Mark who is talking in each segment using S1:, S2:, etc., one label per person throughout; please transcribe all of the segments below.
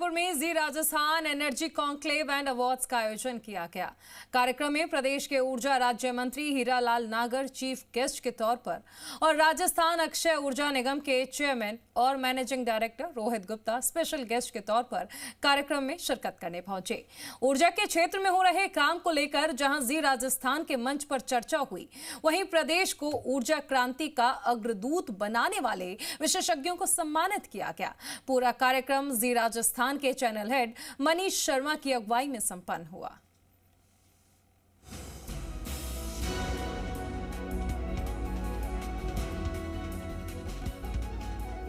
S1: जयपुर में Zee Rajasthan energy conclave and awards का आयोजन किया गया। कार्यक्रम में प्रदेश के ऊर्जा राज्य मंत्री हीरालाल नागर चीफ गेस्ट के तौर पर और राजस्थान अक्षय ऊर्जा निगम के चेयरमैन और managing director Rohit Gupta special guest के तौर पर कार्यक्रम में शिरकत करने पहुंचे। ऊर्जा के क्षेत्र में हो रहे काम को लेकर जहां जी राजस्थान के मंच पर चर्चा हुई, वहीं प्रदेश को ऊर्जा क्रांति का अग्रदूत बनाने वाले विशेषज्ञों को सम्मानित किया गया। पूरा कार्यक्रम जी राजस्थान के चैनल हेड मनीष शर्मा की अगुवाई में संपन्न हुआ।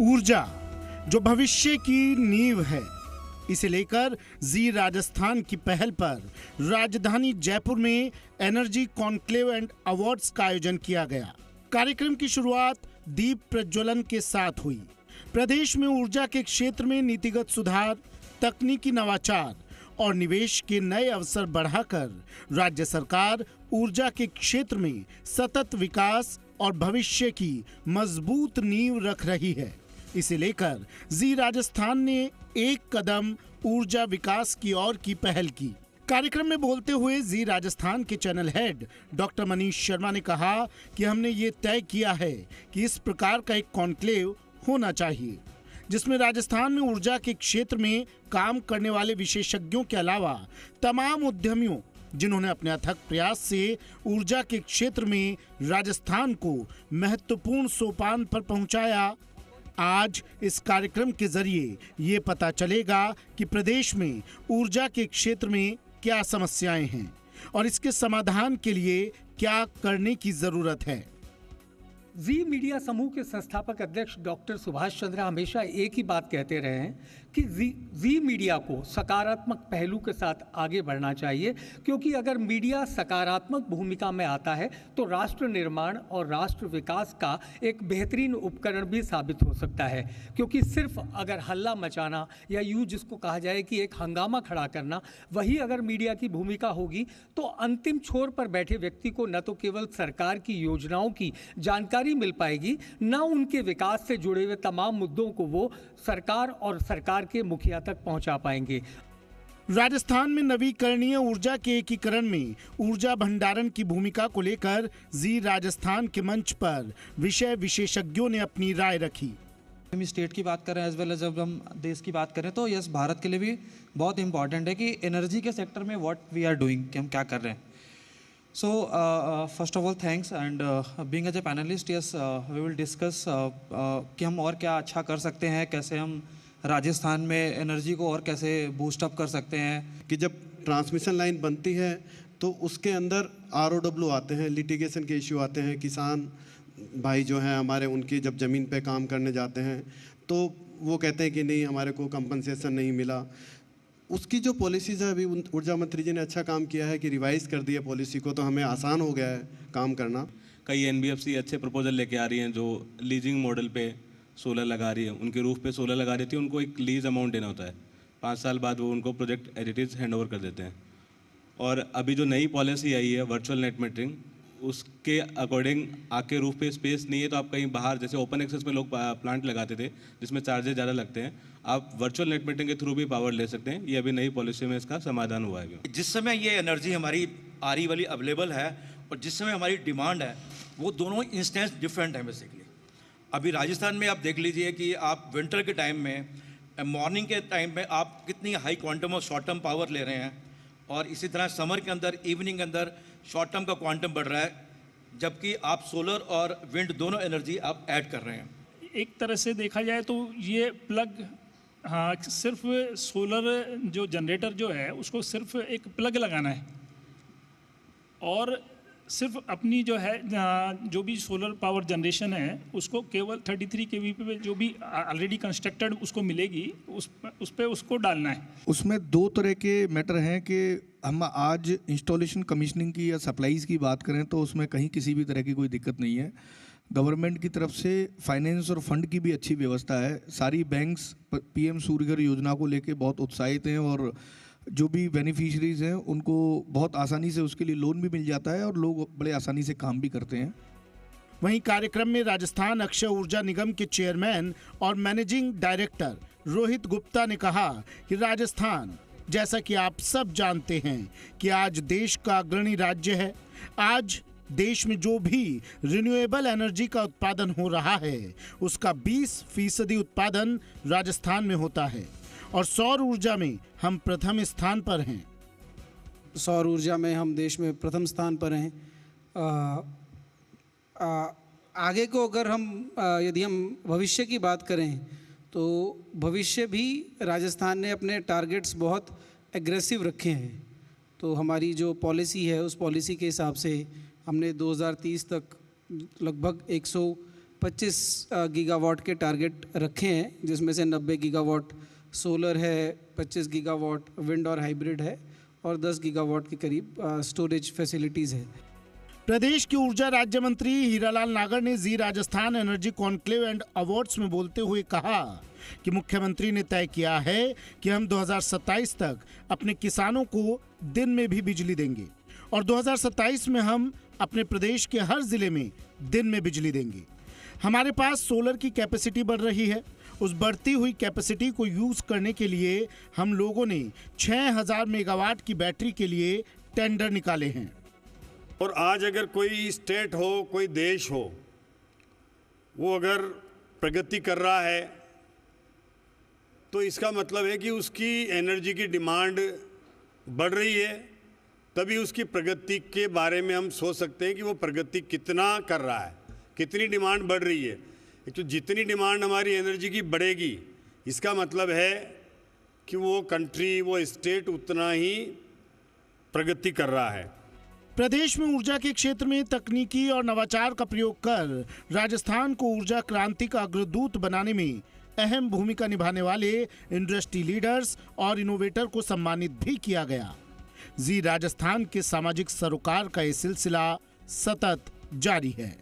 S2: ऊर्जा जो भविष्य की नींव है, इसे लेकर जी राजस्थान की पहल पर राजधानी जयपुर में एनर्जी कॉन्क्लेव एंड अवार्ड्स का आयोजन किया गया। कार्यक्रम की शुरुआत दीप प्रज्वलन के साथ हुई। प्रदेश में ऊर्जा के क्षेत्र में नीतिगत सुधार, तकनीकी नवाचार और निवेश के नए अवसर बढ़ाकर राज्य सरकार ऊर्जा के क्षेत्र में सतत विकास और भविष्य की मजबूत नींव रख रही है। इसे लेकर जी राजस्थान ने एक कदम ऊर्जा विकास की ओर की पहल की। कार्यक्रम में बोलते हुए जी राजस्थान के channel head doctor Manish Sharma ने कहा कि हमने ये तय किया है कि इस प्रकार का एक कॉन्क्लेव होना चाहिए, जिसमें राजस्थान में ऊर्जा के क्षेत्र में काम करने वाले विशेषज्ञों के अलावा तमाम उद्यमियों, जिन्होंने अपने अथक प्रयास से ऊर्जा के क्षेत्र में राजस्थान को महत्वपूर्ण सोपान पर पहुंचाया। आज इस कार्यक्रम के जरिए ये पता चलेगा कि प्रदेश में ऊर्जा के क्षेत्र में क्या समस्याएं हैं और इसके समाधान के लिए क्या करने की जरूरत है।
S3: जी मीडिया समूह के संस्थापक अध्यक्ष डॉक्टर सुभाष चंद्र हमेशा एक ही बात कहते रहे हैं कि जी मीडिया को सकारात्मक पहलू के साथ आगे बढ़ना चाहिए, क्योंकि अगर मीडिया सकारात्मक भूमिका में आता है तो राष्ट्र निर्माण और राष्ट्र विकास का एक बेहतरीन उपकरण भी साबित हो सकता है। क्योंकि सिर्फ अगर हल्ला मचाना या यूँ जिसको कहा जाए कि एक हंगामा खड़ा करना, वही अगर मीडिया की भूमिका होगी तो अंतिम छोर पर बैठे व्यक्ति को न तो केवल सरकार की योजनाओं की जानकारी मिल पाएगी, न उनके विकास से जुड़े हुए तमाम मुद्दों को वो सरकार और सरकार के मुखिया तक पहुंचा पाएंगे।
S2: राजस्थान में नवीकरणीय ऊर्जा के एकीकरण में ऊर्जा भंडारण की भूमिका को लेकर जी राजस्थान के मंच पर विषय विशेषज्ञों ने अपनी राय रखी।
S4: हम स्टेट की बात करें एज वेल एज जब हम देश की बात करें तो यस, भारत के लिए भी बहुत इंपॉर्टेंट है कि एनर्जी के सेक्टर में व्हाट वी आर डूइंग, कि हम क्या कर रहे हैं। So first of all thanks and being as a panelist, yes, we will discuss कि हम और क्या अच्छा कर सकते हैं, कैसे हम राजस्थान में एनर्जी को और कैसे बूस्ट अप कर सकते हैं।
S5: कि जब ट्रांसमिशन लाइन बनती है तो उसके अंदर ROW आते हैं, लिटिगेशन के इश्यू आते हैं। किसान भाई जो हैं हमारे, उनकी जब ज़मीन पे काम करने जाते हैं तो वो कहते हैं कि नहीं, हमारे को कंपनसेशन नहीं मिला। उसकी जो पॉलिसीज़ है, अभी ऊर्जा मंत्री जी ने अच्छा काम किया है कि रिवाइज़ कर दिया पॉलिसी को, तो हमें आसान हो गया है काम करना।
S6: कई NBFC अच्छे प्रपोजल लेके आ रही हैं जो लीजिंग मॉडल पे सोलर लगा रही है, उनके रूफ पे सोलर लगा रही थी, उनको एक लीज अमाउंट देना होता है, 5 साल बाद वो उनको project as it is hand over कर देते हैं। और अभी जो नई पॉलिसी आई है वर्चुअल नेट मीटरिंग, उसके अकॉर्डिंग आके रूफ पे स्पेस नहीं है तो आप कहीं बाहर, जैसे ओपन एक्सेस में लोग प्लांट लगाते थे जिसमें चार्जेस ज़्यादा लगते हैं, आप वर्चुअल नेट मीटरिंग के थ्रू भी पावर ले सकते हैं। ये अभी नई पॉलिसी में इसका समाधान हुआ है।
S7: जिस समय ये एनर्जी हमारी आ रही वाली अवेलेबल है और जिस समय हमारी डिमांड है, वो दोनों इंस्टेंस डिफरेंट है बेसिकली। अभी राजस्थान में आप देख लीजिए कि आप विंटर के टाइम में, मॉर्निंग के टाइम में आप कितनी हाई क्वांटम और शॉर्ट टर्म पावर ले रहे हैं, और इसी तरह समर के अंदर, इवनिंग के अंदर शॉर्ट टर्म का क्वांटम बढ़ रहा है, जबकि आप सोलर और विंड दोनों एनर्जी आप ऐड कर रहे हैं।
S8: एक तरह से देखा जाए तो ये प्लग, हाँ, सिर्फ सोलर जो जनरेटर जो है उसको सिर्फ एक प्लग लगाना है और सिर्फ अपनी जो है जो भी सोलर पावर जनरेशन है उसको केवल 33 kV पे जो भी ऑलरेडी कंस्ट्रक्टेड उसको मिलेगी, उस पे उसको डालना है।
S9: उसमें 2 तरह के मैटर हैं कि हम आज इंस्टॉलेशन कमीशनिंग की या सप्लाईज़ की बात करें तो उसमें कहीं किसी भी तरह की कोई दिक्कत नहीं है। गवर्नमेंट की तरफ से फाइनेंस और फंड की भी अच्छी व्यवस्था है। सारी बैंक्स PM सूर्यघर योजना को लेके बहुत उत्साहित हैं और जो भी बेनिफिशरीज हैं उनको बहुत आसानी से उसके लिए लोन भी मिल जाता है और लोग बड़े आसानी से काम भी करते हैं।
S2: वहीं कार्यक्रम में राजस्थान अक्षय ऊर्जा निगम के चेयरमैन और मैनेजिंग डायरेक्टर रोहित गुप्ता ने कहा कि राजस्थान, जैसा कि आप सब जानते हैं कि आज देश का अग्रणी राज्य है। आज देश में जो भी रिन्यूएबल एनर्जी का उत्पादन हो रहा है उसका 20% उत्पादन राजस्थान में होता है और सौर ऊर्जा में हम प्रथम स्थान पर हैं।
S10: सौर ऊर्जा में हम देश में प्रथम स्थान पर हैं। आगे को अगर यदि हम भविष्य की बात करें तो भविष्य भी राजस्थान ने अपने टारगेट्स बहुत एग्रेसिव रखे हैं। तो हमारी जो पॉलिसी है उस पॉलिसी के हिसाब से हमने 2030 तक लगभग 125 गीगावाट के टारगेट रखे हैं, जिसमें से 90 गीगावाट सोलर है, 25 गीगावाट विंड और हाइब्रिड है और 10 गीगावाट के करीब स्टोरेज फैसिलिटीज़ है।
S2: प्रदेश के ऊर्जा राज्य मंत्री हीरालाल नागर ने Zee Rajasthan energy conclave and awards में बोलते हुए कहा कि मुख्यमंत्री ने तय किया है कि हम 2027 तक अपने किसानों को दिन में भी बिजली देंगे और 2027 में हम अपने प्रदेश के हर जिले में दिन में बिजली देंगे। हमारे पास सोलर की कैपेसिटी बढ़ रही है। उस बढ़ती हुई कैपेसिटी को यूज करने के लिए हम लोगों ने 6000 मेगावाट की बैटरी के लिए टेंडर निकाले हैं।
S11: और आज अगर कोई स्टेट हो, कोई देश हो, वो अगर प्रगति कर रहा है तो इसका मतलब है कि उसकी एनर्जी की डिमांड बढ़ रही है। तभी उसकी प्रगति के बारे में हम सोच सकते हैं कि वो प्रगति कितना कर रहा है, कितनी डिमांड बढ़ रही है। तो जितनी डिमांड हमारी एनर्जी की बढ़ेगी, इसका मतलब है कि वो कंट्री, वो स्टेट उतना ही प्रगति कर रहा है।
S2: प्रदेश में ऊर्जा के क्षेत्र में तकनीकी और नवाचार का प्रयोग कर राजस्थान को ऊर्जा क्रांति का अग्रदूत बनाने में अहम भूमिका निभाने वाले इंडस्ट्री लीडर्स और इनोवेटर को सम्मानित भी किया गया। जी राजस्थान के सामाजिक सरोकार का ये सिलसिला सतत जारी है।